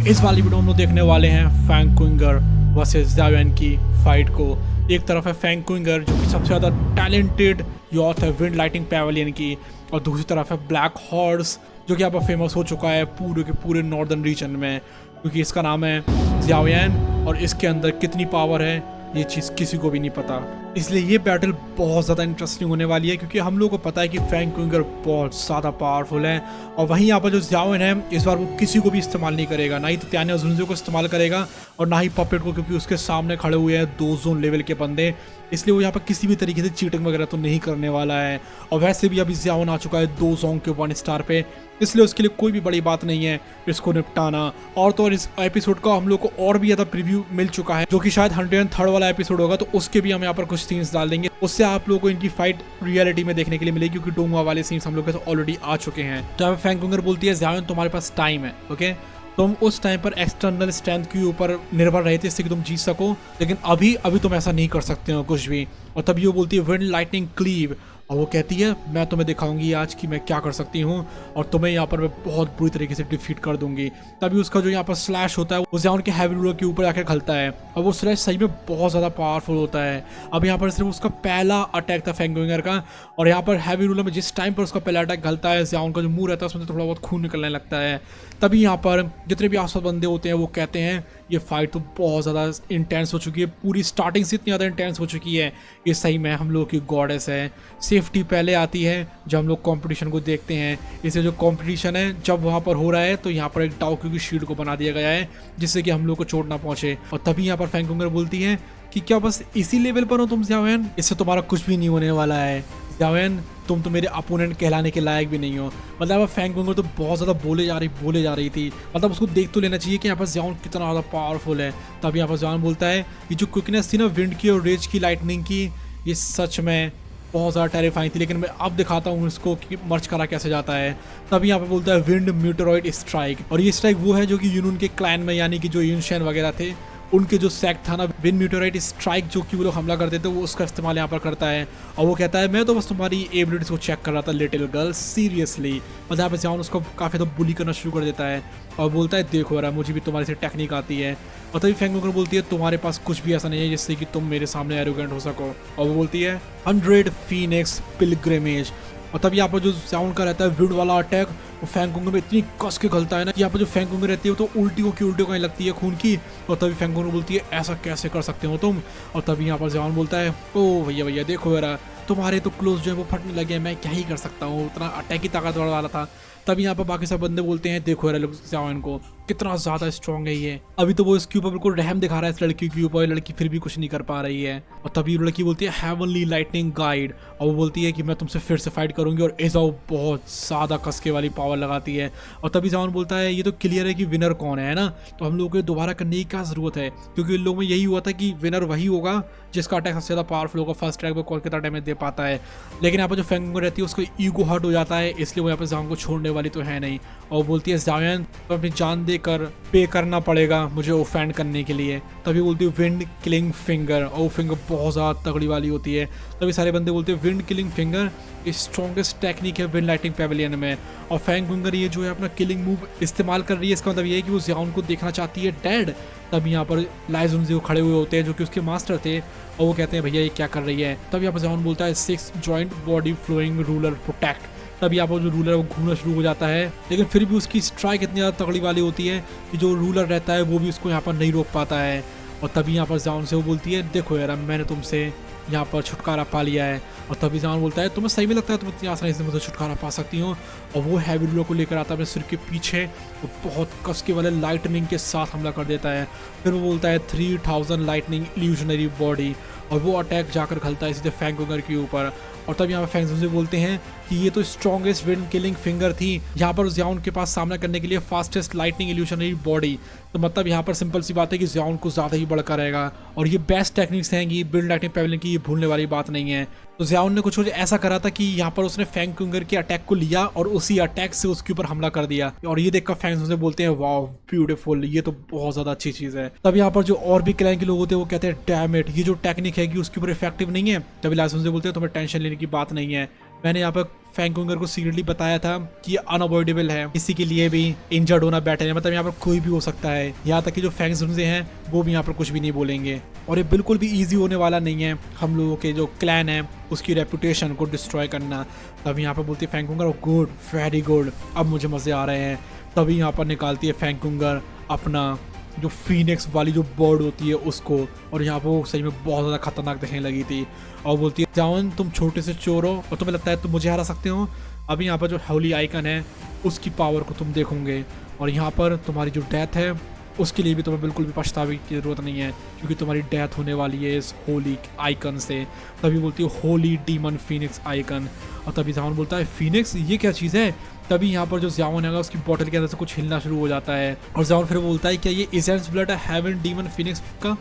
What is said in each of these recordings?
इस वाली वीडियो में हम लोग देखने वाले हैं फैंग कुंगर वर्सेस ज़ाओ की फाइट को। एक तरफ है फैंग कुंगर जो कि सबसे ज़्यादा टैलेंटेड यूथ है विंड लाइटिंग पैवेलियन की, और दूसरी तरफ है ब्लैक हॉर्स जो कि यहाँ पर फेमस हो चुका है पूरे के पूरे नॉर्दर्न रीजन में, क्योंकि इसका नाम है ज़ाओ और इसके अंदर कितनी पावर है ये चीज़ किसी को भी नहीं पता। इसलिए ये बैटल बहुत ज़्यादा इंटरेस्टिंग होने वाली है, क्योंकि हम लोगों को पता है कि फैंग कुंगर बहुत ज़्यादा पावरफुल है, और वहीं यहाँ पर जो ज़ाओ है इस बार वो किसी को भी इस्तेमाल नहीं करेगा, ना ही ततियाने और जुनजो को इस्तेमाल करेगा और ना ही पपेट को, क्योंकि उसके सामने खड़े हुए हैं 2 जोन लेवल के बंदे। इसलिए वो यहाँ पर किसी भी तरीके से चीटिंग वगैरह तो नहीं करने वाला है। और वैसे भी अभी ज़ाओ आ चुका है 2 जोन के 1 स्टार पे, इसलिए उसके लिए कोई भी बड़ी बात नहीं है इसको निपटाना। और तो और इस एपिसोड का हम लोग को और भी ज़्यादा प्रीव्यू मिल चुका है, जो कि शायद 103rd वाला एपिसोड होगा, तो उसके भी हम यहाँ पर कुछ सीन्स डाल देंगे, उससे आप लोगों को इनकी फाइट रियलिटी में देखने के लिए मिलेगी, क्योंकि डोंगवा वाले सीन्स हम लोग के ऑलरेडी आ चुके हैं। तो यहाँ फैंग कुंगर बोलती है ज़ाओ तुम्हारे पास टाइम है, ओके, तुम उस टाइम पर एक्सटर्नल स्ट्रेंथ के ऊपर निर्भर रहे थे इससे कि तुम जीत सको, लेकिन अभी तुम ऐसा नहीं कर सकते हो कुछ भी। और तभी वो बोलती है विंड लाइटनिंग क्लीव, और वो कहती है मैं तुम्हें दिखाऊंगी आज कि मैं क्या कर सकती हूँ, और तुम्हें यहाँ पर मैं बहुत बुरी तरीके से डिफीट कर दूंगी। तभी उसका जो यहाँ पर स्लैश होता है वो ज़ाओ के हैवी रूलर के ऊपर आकर खलता है, और वो स्लैश सही में बहुत ज़्यादा पावरफुल होता है। अब यहाँ पर सिर्फ उसका पहला अटैक था फैंग कुंगर का, और यहाँ पर हैवी रूलर में जिस टाइम पर उसका पहला अटैक खलता है ज़ाओ का जो मुंह रहता है उसमें थोड़ा बहुत खून निकलने लगता है। तभी यहाँ पर जितने भी आसपास बंदे होते हैं वो कहते हैं ये फाइट तो बहुत ज़्यादा इंटेंस हो चुकी है, पूरी स्टार्टिंग से इतनी ज़्यादा इंटेंस हो चुकी है, ये सही में हम लोग की गॉडेस है। सेफ्टी पहले आती है जब हम लोग कंपटीशन को देखते हैं, इसलिए जो कंपटीशन है जब वहाँ पर हो रहा है तो यहाँ पर एक डाउक्यू की शील्ड को बना दिया गया है जिससे कि हम लोग को चोट ना पहुँचे। और तभी यहाँ पर फैंग कुंगर बोलती है कि क्या बस इसी लेवल पर हो तुम ज़ाओ, इससे तुम्हारा कुछ भी नहीं होने वाला है ज़ाओ, तुम तो मेरे अपोनेंट कहलाने के लायक भी नहीं हो। मतलब फैंग कुंगर तो बहुत ज़्यादा बोले जा रही थी, मतलब उसको देख तो लेना चाहिए कि यहाँ पर ज़ाओ कितना ज़्यादा पावरफुल है। तब यहाँ पर ज़ाओ बोलता है ये जो क्विकनेस थी ना विंड की और रेज की लाइटनिंग की, ये सच में बहुत ज़्यादा टेरिफाइंग थी, लेकिन मैं अब दिखाता हूँ इसको कि मर्ज करा कैसे जाता है। तभी यहाँ पे बोलता है विंड मीटरॉइड स्ट्राइक, और ये स्ट्राइक वो है जो कि यूनून के क्लैन में यानी कि जो यूनशेन वगैरह थे उनके जो सेक था ना विंड मीटरॉइड स्ट्राइक जो कि वो लोग हमला करते थे वो उसका इस्तेमाल यहाँ पर करता है। और वो कहता है मैं तो बस तुम्हारी एबिलिटीज को चेक कर रहा था लिटिल गर्ल, सीरियसली। मतलब यहाँ पे ज़ाओ उसको काफ़ी ज़्यादा बुली करना शुरू कर देता है और बोलता है देखो यार मुझे भी तुम्हारी से टेक्निक आती है। और तभी फैंग कुंगर बोलती है तुम्हारे पास कुछ भी ऐसा नहीं है जिससे कि तुम मेरे सामने एरोगेंट हो सको। और वो बोलती है 100 फीनिक्स पिलग्रिमेज। और तब यहाँ पर जो ज़ाओ का रहता है विंड वाला अटैक वो फैंग कुंगर में इतनी कस के खलता है ना कि यहाँ पर जो फैंग कुंगर रहती है वो तो उल्टी को कहीं लगती है खून की। और तभी फैंग कुंगर बोलती है ऐसा कैसे कर सकते हो तुम। और तभी यहाँ पर ज़ाओ बोलता है ओ भैया देखो यार तुम्हारे तो क्लोज जो है वो फटने लगे, मैं क्या ही कर सकता हूँ, उतना अटैक ही ताकतवर वाला था। तभी यहाँ पर बाकी सब बंदे बोलते हैं देखो यार ज़ाओ को कितना ज़्यादा स्ट्रॉन्ग है ये, अभी तो वो इसके ऊपर बिल्कुल रहम दिखा रहा है इस लड़की के ऊपर, लड़की फिर भी कुछ नहीं कर पा रही है। और तभी लड़की बोलती है हेवनली लाइटनिंग गाइड, और वो बोलती है कि मैं तुमसे फिर से फाइट करूंगी, और ज़ाओ बहुत ज़्यादा कसके वाली पावर लगाती है। और तभी ज़ाओ बोलता है ये तो क्लियर है कि विनर कौन है ना, तो हम लोगों को दोबारा करने की क्या ज़रूरत है, क्योंकि इन लोगों में यही हुआ था कि विनर वही होगा जिसका अटैक सबसे ज़्यादा पावरफुल होगा, फर्स्ट ट्रैक पर कौन कितना डैमेज दे पाता है। लेकिन यहाँ पर जो फैंग कुंगर रहती है उसको ईगो हर्ट हो जाता है, इसलिए वो यहाँ पर ज़ाओ को छोड़ने वाली तो है नहीं। और बोलती है ज़ाओ तो अपनी जान देकर पे करना पड़ेगा मुझे ऑफेंड करने के लिए। तभी बोलती है विंड किलिंग फिंगर, और वो फिंगर बहुत ज़्यादा तगड़ी वाली होती है। तभी सारे बंदे बोलते हैं wind killing finger strongest technique है विंड लाइटिंग पैवेलियन में। और फैंग कुंगर ये जो है अपना किलिंग मूव इस्तेमाल कर रही है, इसका मतलब ये है कि वो ज़ाओ को देखना चाहती है डेड। तब यहाँ पर लाई जुनजी खड़े हुए होते हैं जो कि उसके मास्टर थे, और वो कहते हैं भैया ये क्या कर रही है। तब यहाँ पर ज़ाओ बोलता है 6 joint body flowing ruler protect. तब यहाँ पर जो रूलर है वो घूमना शुरू हो जाता है, लेकिन फिर भी उसकी स्ट्राइक इतनी ज़्यादा तगड़ी वाली होती है कि जो रूलर रहता है वो भी उसको यहाँ पर नहीं रोक पाता है। और तभी यहाँ पर ज़ाओ से वो बोलती है देखो यार मैंने तुमसे यहाँ पर छुटकारा पा लिया है। और तभी ज़ाओ बोलता है तुम्हें सही में लगता है तुम इतनी आसानी से मुझे छुटकारा पा सकती हो। और वो हैवी रूलर को लेकर आता है अपने सिर के पीछे, वो बहुत कसके वाले लाइटनिंग के साथ हमला कर देता है। फिर वो बोलता है 3000 लाइटनिंग इल्यूजनरी बॉडी, और वो अटैक जाकर खलता है सीधे फैंग कुंगर के ऊपर। और तब यहाँ पर फैंग कुंगर बोलते हैं कि ये तो स्ट्रॉन्गेस्ट विंड किलिंग फिंगर थी यहाँ पर ज़ाओ के पास सामना करने के लिए फास्टेस्ट लाइटनिंग इल्यूशनरी बॉडी, तो मतलब यहाँ पर सिंपल सी बात है कि ज़ाओ को ज़्यादा ही बड़का रहेगा, और ये बेस्ट टेक्निक्स हैं ये विंड लाइटनिंग पैवेलियन की, ये भूलने वाली बात नहीं है। तो ज़ाओ ने कुछ ऐसा करा था कि यहाँ पर उसने फैंग कुंगर के अटैक को लिया और उसी अटैक से उसके ऊपर हमला कर दिया, और ये देखकर फैंग कुंगर बोलते हैं वाओ ब्यूटीफुल, ये तो बहुत ज़्यादा अच्छी चीज़ है। तब यहाँ पर जो और भी क्लैन के लोग होते हैं वो कहते हैं डैम इट, ये जो टेक्निक है कि उसके ऊपर इफेक्टिव नहीं है। तभी लाई जुनजी बोलते हैं तुम्हें टेंशन लेने की बात नहीं है, मैंने यहाँ पर फैंकुंगर को सीरियसली बताया था कि अनअवॉइडेबल है, किसी के लिए भी इंजर्ड होना बेटर है, मतलब यहाँ पर कोई भी हो सकता है। यहाँ तक कि जो फैंगजुनजे हैं वो भी यहाँ पर कुछ भी नहीं बोलेंगे और ये बिल्कुल भी ईजी होने वाला नहीं है हम लोगों के जो क्लैन है उसकी रेपुटेशन को डिस्ट्रॉय करना। तभी यहाँ पर बोलती है फैंकुंगर, गुड, वेरी गुड, अब मुझे मज़े आ रहे हैं। तभी यहाँ पर निकालती है फैंकुंगर अपना जो फीनिक्स वाली जो बर्ड होती है उसको, और यहाँ पर वो सही में बहुत ज़्यादा खतरनाक दिखने लगी थी। और बोलती है जावन, तुम छोटे से चोर हो और तुम्हें लगता है तुम मुझे हरा सकते हो। अभी यहाँ पर जो होली आइकन है उसकी पावर को तुम देखोगे और यहाँ पर तुम्हारी जो डेथ है उसके लिए भी तुम्हें बिल्कुल भी पछतावे की ज़रूरत नहीं है, क्योंकि तुम्हारी डेथ होने वाली है इस होली आइकन से। तभी बोलती है होली डीमन फीनिक्स आइकन। और तभी जावन बोलता है फीनिक्स, ये क्या चीज़ है। तभी यहाँ पर जो जावन है उसकी बॉटल के अंदर से कुछ हिलना शुरू हो जाता है और जावन फिर बोलता है कि ये इसेंस ब्लड है हेवन डीमन फीनिक्स का,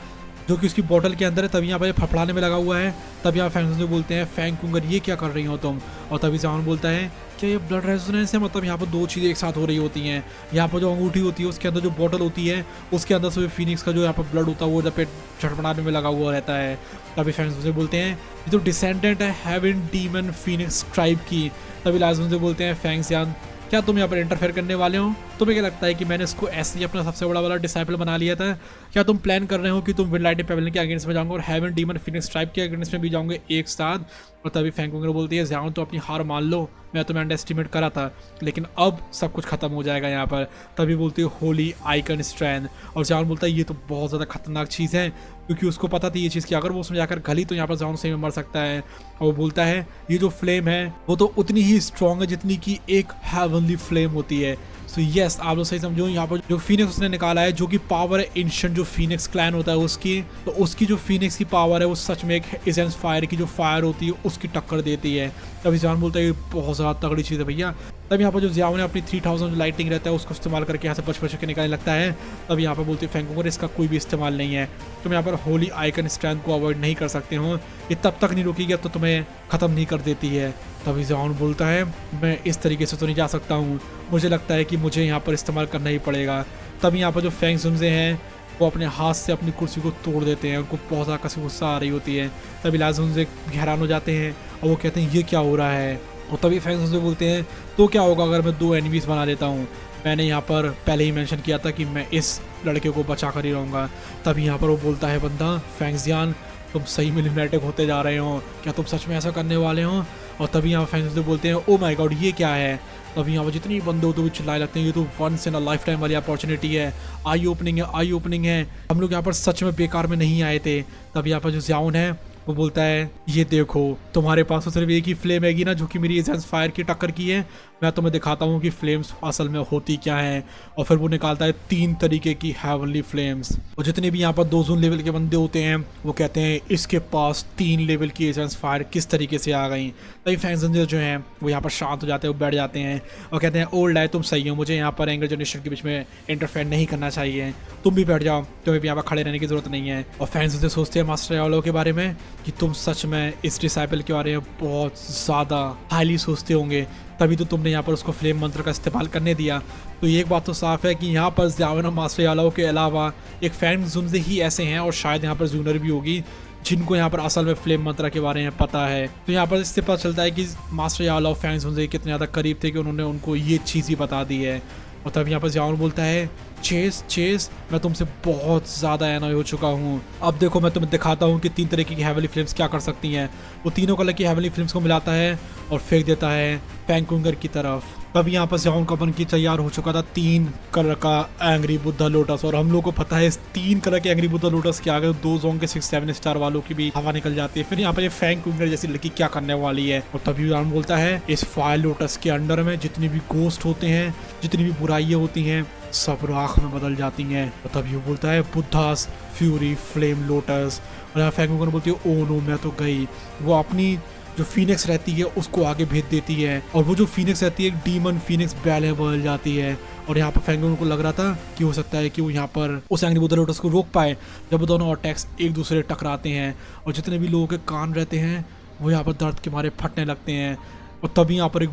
जो कि उसकी बॉटल के अंदर है। तभी यहाँ पर फड़फड़ाने में लगा हुआ है। तब यहाँ फैंगजुनजे बोलते हैं फैंकुंगर, ये क्या कर रही हो तुम। और तभी जावन बोलता है कि ये ब्लड रेजोनेंस है, मतलब यहाँ पर दो चीज़ें एक साथ हो रही होती हैं। यहाँ पर जो अंगूठी होती है उसके अंदर जो बॉटल होती है उसके अंदर से फीनिक्स का जो यहाँ पर ब्लड होता है वो जब पे झटपटाने में लगा हुआ रहता है। तभी फैंगजुनजे बोलते हैं ये तो डिसेंडेंट है हेवन डीमन फीनिक्स ट्राइब की। तभी लाजमुनजे बोलते हैं फैंगजियान, क्या तुम यहाँ पर इंटरफेयर करने वाले हो। तुम्हें क्या लगता है कि मैंने इसको ऐसे ही अपना सबसे बड़ा वाला डिसाइपल बना लिया था। क्या तुम प्लान कर रहे हो कि तुम विंड लाइटिंग पैवेलियन के अगेंस्ट में जाओगे और हेवन डीमन फीनिक्स ट्राइब के अगेंस्ट में भी जाओगे एक साथ। और तभी फैंकुंगर बोलती है जाओ तो अपनी हार मान लो, मैं तुम्हें अंडर एस्टिमेट करा था लेकिन अब सब कुछ खत्म हो जाएगा यहाँ पर। तभी बोलती है होली आइकन स्ट्रैंड। और जान बोलता है ये तो बहुत ज़्यादा खतरनाक चीज़ है, क्योंकि उसको पता थी ये चीज़ कि अगर वो उसमें जाकर गली तो यहाँ पर जान सही में मर सकता है। और वो बोलता है ये जो फ्लेम है वो तो उतनी ही स्ट्रॉन्ग है जितनी कि एक हेवनली फ्लेम होती है। सो यस, आप लोग सही समझो, यहाँ पर जो फीनिक्स उसने निकाला है जो कि पावर है एंशिएंट जो फीनिक्स क्लैन होता है उसकी, तो उसकी जो फीनिक्स की पावर है वो सच में एक एसेंस फायर की जो फायर होती है उसकी टक्कर देती है। तभी जान बोलता है ये बहुत ज़्यादा तगड़ी चीज़ है भैया। तब यहाँ पर जो जियाओ ने अपनी 3000 जो लाइटिंग रहता है उसको इस्तेमाल करके यहाँ से बच के निकालने लगता है। तब यहाँ पर बोलते हैं फैंकुंगर, इसका कोई भी इस्तेमाल नहीं है, तुम यहाँ पर होली आइकन स्ट्रेंथ को अवॉइड नहीं कर सकते हो, ये तब तक नहीं रुकेगी तो तुम्हें ख़त्म नहीं कर देती है। तभी जियाओ बोलता है मैं इस तरीके से तो नहीं जा सकता हूँ, मुझे लगता है कि मुझे यहाँ पर इस्तेमाल करना ही पड़ेगा। तभी यहाँ पर जो फैंगजुनजे हैं वो अपने हाथ से अपनी कुर्सी को तोड़ देते हैं, उनको बहुत ज़्यादा कसी गुस्सा आ रही होती है। तभी लाजमुनजे हैरान हो जाते हैं और वो कहते हैं ये क्या हो रहा है। और तभी फैंगजुनजे बोलते हैं तो क्या होगा अगर मैं 2 एनिमीज बना लेता हूँ, मैंने यहाँ पर पहले ही मेंशन किया था कि मैं इस लड़के को बचा कर ही रहूँगा। तभी यहाँ पर वो बोलता है बंदा फैंगजियान, तुम सही में लिमिनेटिक होते जा रहे हो, क्या तुम सच में ऐसा करने वाले हो। और तभी यहाँ फैंगजुनजे बोलते हैं ओ माय गॉड ये क्या है। तभी यहाँ पर जितनी बंदे होते हुए चिल्लाए लगते हैं ये तो once in a lifetime वाली अपॉर्चुनिटी है, आई ओपनिंग है, हम लोग यहाँ पर सच में बेकार में नहीं आए थे। तभी यहाँ पर जो जियाओन है वो बोलता है ये देखो तुम्हारे पास तो सिर्फ एक ही फ्लेम हैगी ना जो कि मेरी एसेंस फायर की टक्कर की है, मैं तुम्हें दिखाता हूँ कि फ्लेम्स असल में होती क्या है। और फिर वो निकालता है 3 तरीके की हेवनली फ्लेम्स। और जितने भी यहाँ पर 2 जोन लेवल के बंदे होते हैं वो कहते हैं इसके पास 3 लेवल की एसेंस फायर किस तरीके से आ गई। तभी फैंगजुनजे जो हैं वो यहाँ पर शांत हो जाते हैं, वो बैठ जाते हैं और कहते हैं ओल्ड है तुम सही हो, मुझे यहाँ पर एंगर जनरेशन के बीच में इंटरफेयर नहीं करना चाहिए, तुम भी बैठ जाओ, तुम्हें भी यहाँ पर खड़े रहने की जरूरत नहीं है। और फैंगजुनजे सोचते हैं मास्टर यालो के बारे में कि तुम सच में इस डिसाइपल के बारे में बहुत ज़्यादा हाईली सोचते होंगे, तभी तो तुमने यहाँ पर उसको फ्लेम मंत्र का इस्तेमाल करने दिया। तो ये एक बात तो साफ है कि यहाँ पर जियाओ और मास्टर यालो के अलावा एक फैंगजुनजे ही ऐसे हैं और शायद यहाँ पर जूनियर भी होगी जिनको यहाँ पर असल में फ्लेम मंत्र के बारे में पता है। तो यहाँ पर इससे पता चलता है कि मास्टर यालो और फैंगजुनजे कितने ज़्यादा करीब थे कि उन्होंने उनको ये चीज़ ही बता दी है। और तब यहाँ पर जियाओ बोलता है चेस मैं तुमसे बहुत ज़्यादा एनॉय हो चुका हूँ, अब देखो मैं तुम्हें दिखाता हूँ कि 3 तरीके की हेवनली फ्लेम्स क्या कर सकती हैं। वो तीनों कलर की हेवनली फ्लेम्स को मिलाता है और फेंक देता है फैंकुंगर की तरफ। तब यहाँ पर जियाओ का बन के तैयार हो चुका था 3 कलर का एंग्री बुद्धा लोटस, और हम लोग को पता है इस 3 कलर के एंग्री बुद्धा लोटस के आगे 2 जोन के 6-7 स्टार वालों की भी हवा निकल जाती है। फिर यहाँ पर ये फैंकुंगर जैसी लड़की क्या करने वाली है। और तभी जियाओ बोलता है इस फायर लोटस के अंडर में जितनी भी गोस्ट होते हैं, जितनी भी बुराइयां होती हैं, सब राख में बदल जाती हैं। और तभी वो बोलता है बुद्धास फ्यूरी फ्लेम लोटस। और यहाँ फैंकुंगर बोलती है ओ नो मैं तो गई। वो अपनी जो फीनिक्स रहती है उसको आगे भेज देती है और वो जो फीनिक्स रहती है एक डीमन फीनिक्स बैल में बदल जाती है। और यहाँ पर फैंकुंगर को लग रहा था कि हो सकता है कि वो यहाँ पर उस एंग्री बुद्धा लोटस को रोक पाए जब वो दोनों अटैक्स एक दूसरे टकराते हैं और जितने भी लोगों के कान रहते हैं वो यहाँ पर दर्द के मारे फटने लगते हैं। और तभी यहाँ पर एक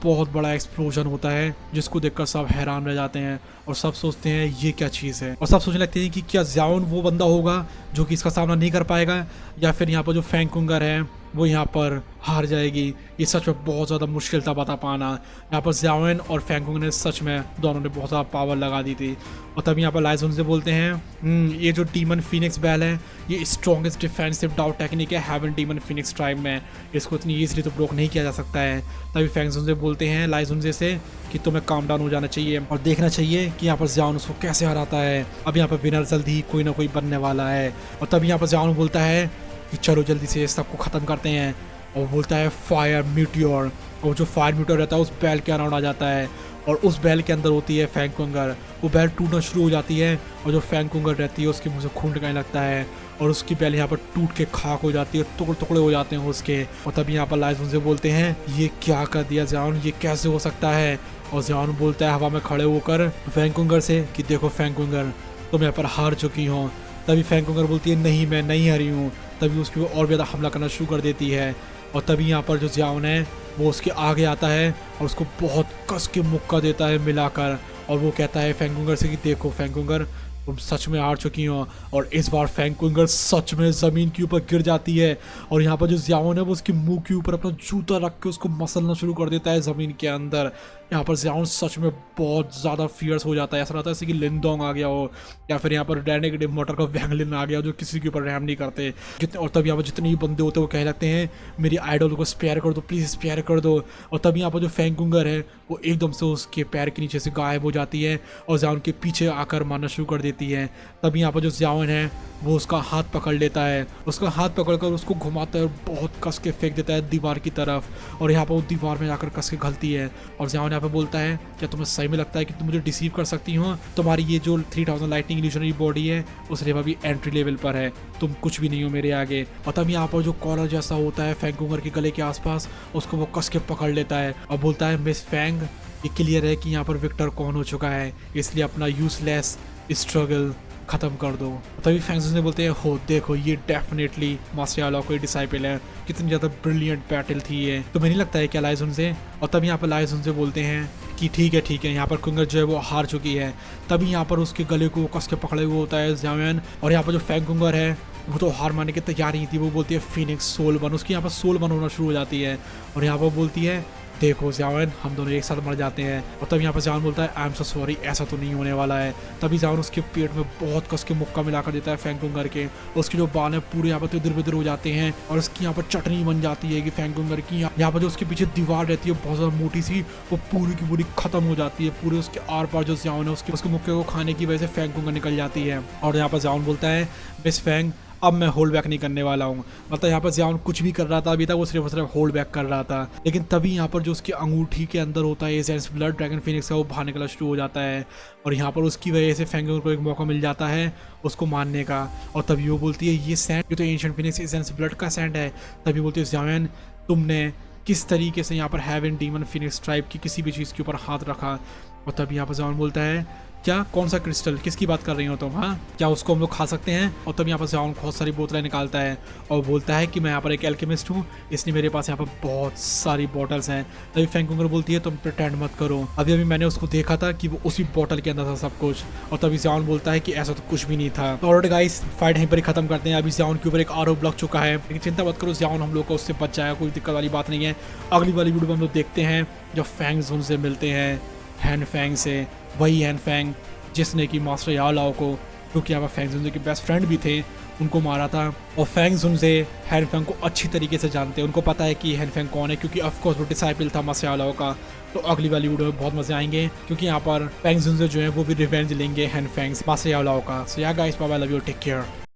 बहुत बड़ा एक्सप्लोजन होता है जिसको देखकर सब हैरान रह जाते हैं और सब सोचते हैं ये क्या चीज़ है। और सब सोचने लगते हैं कि क्या जियाओ वो बंदा होगा जो कि इसका सामना नहीं कर पाएगा, या फिर यहाँ पर जो फैंकुंगर है वो यहाँ पर हार जाएगी। ये सच में बहुत ज़्यादा मुश्किल था बता पाना। यहाँ पर ज़ियाओएन और फैंकुंग ने सच में दोनों ने बहुत ज़्यादा पावर लगा दी थी। और तभी यहाँ पर लाई जुन से बोलते हैं ये जो डीमन फीनिक्स बैल है ये स्ट्रॉन्गेस्ट डिफेंसिव डाउ टेक्निक है हेवन डीमन फीनिक्स ट्राइब में, इसको इतनी ईजिली तो ब्रोक नहीं किया जा सकता है। तभी फैंग जुन से बोलते हैं लाई जुन से कि तुम्हें काम डाउन हो जाना चाहिए और देखना चाहिए कि यहाँ पर ज़ियाओएन उसको कैसे हराता है। अब यहाँ पर विनर जल्दी ही कोई ना कोई बनने वाला है। और तभी यहाँ पर ज़ियाओएन बोलता है कि चलो जल्दी से सबको ख़त्म करते हैं, और बोलता है फायर म्यूटियोर। और जो फायर म्यूटियोर रहता है उस बैल के अराउंड आ जाता है और उस बैल के अंदर होती है फैंकुंगर। वो बैल टूटना शुरू हो जाती है और जो फैंकुंगर रहती है उसके मुँह से खून निकलने लगता है और उसकी बैल यहाँ पर टूट के खाक हो जाती है, टुकड़े टुकड़े हो जाते हैं उसके। और तभी यहाँ पर लाई जुन से बोलते हैं ये क्या कर दिया ज़ियाओएन, ये कैसे हो सकता है। और ज़ियाओएन बोलता है हवा में खड़े होकर फैंकुंगर से कि देखो फैंकुंगर तुम यहाँ पर हार चुकी हो। तभी फैंकुंगर बोलती है नहीं मैं नहीं हारी हूँ। तभी उसके ऊपर और ज़्यादा हमला करना शुरू कर देती है। और तभी यहाँ पर जो ज़ियाओएन है वो उसके आगे आता है और उसको बहुत कस के मुक्का देता है मिलाकर। और वो कहता है फैंकुंगर से कि देखो फैंकुंगर तुम सच में हार चुकी हो। और इस बार फैंकुंगर सच में ज़मीन के ऊपर गिर जाती है और यहाँ पर जो ज़ियाओएन है वो उसके मुंह के ऊपर अपना जूता रख के उसको मसलना शुरू कर देता है ज़मीन के अंदर। यहाँ पर ज़ियाओएन सच में बहुत ज़्यादा फियर्स हो जाता है, ऐसा लगता है जैसे कि लिनडोंग आ गया हो या फिर यहाँ पर रेनेगेड मोटर का वैंगलिन आ गया जो किसी के ऊपर रहम नहीं करते। जितने और तब यहाँ पर जितने भी बंदे होते हैं वो कह लगते हैं मेरी आइडल को स्पेयर कर दो प्लीज़ स्पेयर कर दो। और तभी यहाँ पर जो फैंकुंगर है वो एकदम से उसके पैर के नीचे से गायब हो जाती है और ज़ियाओएन के पीछे आकर मारना शुरू कर देती है। तभी यहाँ पर जो ज़ियाओएन है वो उसका हाथ पकड़ लेता है, उसका हाथ पकड़कर उसको घुमाता है और बहुत कस के फेंक देता है दीवार की तरफ। और यहाँ पर वो दीवार में जाकर कस के घलती है और ज़ियाओएन यहाँ पे बोलता है क्या तुम्हें सही में लगता है कि तुम मुझे डिसीव कर सकती हो? तुम्हारी ये जो 3000 लाइटनिंग इल्यूशनरी बॉडी है उस रेवा भी एंट्री लेवल पर है, तुम कुछ भी नहीं हो मेरे आगे। और तब यहाँ पर जो कॉलर जैसा होता है फैंकुंगर के गले के आसपास उसको वो कस के पकड़ लेता है और बोलता है मिस फैंग ये क्लियर है कि यहाँ पर विक्टर कौन हो चुका है, इसलिए अपना यूजलेस स्ट्रगल ख़त्म कर दो। तभी फैंग जुन से बोलते हैं हो देखो ये डेफिनेटली मास्टर याओ कोई डिसाइपल है, कितनी ज़्यादा ब्रिलियंट बैटल थी ये, तुम्हें नहीं लगता है क्या लाई जुन से? और तभी यहाँ पर लाई जुन से बोलते हैं कि ठीक है यहाँ पर कुंगर जो है वो हार चुकी है। तभी यहाँ पर उसके गले को कस के पकड़े हुए होता है ज़ियाओएन और यहाँ पर जो फैंकुंगर है वो तो हार मानने की तैयारी थी। वो बोलती है फिनिक्स सोल वन, उसकी यहाँ पर सोल वन होना शुरू हो जाती है और यहाँ पर बोलती है देखो ज़ियाओएन हम दोनों एक साथ मर जाते हैं। और तब यहाँ पर ज़ियाओएन बोलता है आई एम सो सॉरी ऐसा तो नहीं होने वाला है। तभी ज़ियाओएन उसके पेट में बहुत कस के मुक्का मिलाकर देता है फैंकुंगर के, उसके जो बाल हैं पूरे यहाँ पर इधर उधर हो जाते हैं और उसकी यहाँ पर चटनी बन जाती है कि फैंकुंगर की यहाँ पर जो उसके पीछे दीवार रहती है बहुत ज़्यादा मोटी सी वो पूरी की पूरी खत्म हो जाती है। पूरे उसके आर पार जो ज़ियाओएन है उसके मुक्के को खाने की वजह से फैंकुंगर निकल जाती है। और यहाँ पर ज़ियाओएन बोलता है मिस फैंग अब मैं होल्ड बैक नहीं करने वाला हूँ। मतलब यहाँ पर ज़ियाओएन कुछ भी कर रहा था अभी तक वो सिर्फ और सिर्फ होल्ड बैक कर रहा था, लेकिन तभी यहाँ पर जो उसकी अंगूठी के अंदर होता है एजेंट्स ब्लड ड्रैगन फिनिक्स का वो बाहर निकलना शुरू हो जाता है और यहाँ पर उसकी वजह से फैंकुंगर को एक मौका मिल जाता है उसको मारने का। और तभी वो बोलती है ये सैंड ये तो एंशिएंट फिनिक्स एजेंट्स ब्लड का सैंड है। तभी बोलती है ज़ियाओएन तुमने किस तरीके से यहाँ पर हेवन डीमन फिनिक्स ट्राइब की किसी भी चीज़ के ऊपर हाथ रखा। और तभी यहाँ पर ज़ियाओएन बोलता है क्या कौन सा क्रिस्टल किसकी बात कर रही हो तुम? हाँ क्या उसको हम लोग खा सकते हैं? और तब यहाँ पर ज़ियाओएन बहुत सारी बोतलें निकालता है और बोलता है कि मैं यहाँ पर एक एल्केमिस्ट हूँ, इसलिए मेरे पास यहाँ पर बहुत सारी बॉटल्स हैं। तभी फैंकुंगर बोलती है तुम प्रिटेंड मत करो, अभी अभी मैंने उसको देखा था कि वो उसी बॉटल के अंदर था सब कुछ। और तभी ज़ियाओएन बोलता है कि ऐसा तो कुछ भी नहीं था। तो ऑलराइट गाइस फाइट यहीं पर ही खत्म करते हैं। अभी ज़ियाओएन के ऊपर एक आरोप लग चुका है, लेकिन चिंता मत करो ज़ियाओएन हम लोग को उससे बच जाएगा, कोई दिक्कत वाली बात नहीं है। अगली वाली वीडियो में हम लोग देखते हैं जब फैंग जुन से मिलते हैं हैन फैंग से, वही हैन फैंग जिसने कि मास्टर याओ लाओ को क्योंकि यहाँ पर फैंग जुन के बेस्ट फ्रेंड भी थे उनको मारा था। और फैंग जुन से हैन फैंग को अच्छी तरीके से जानते हैं, उनको पता है कि हैन फैंग कौन है क्योंकि ऑफकोर्स वो डिसाइपल था मास्टर याओ लाओ का। तो अगली वाली वीडियो में बहुत मजे आएंगे क्योंकि यहाँ पर फैंग जुन जो है वो भी रिवेंज लेंगे हैन फैंग मास्टर याओ लाओ का। So yeah guys bye bye, love you, take care.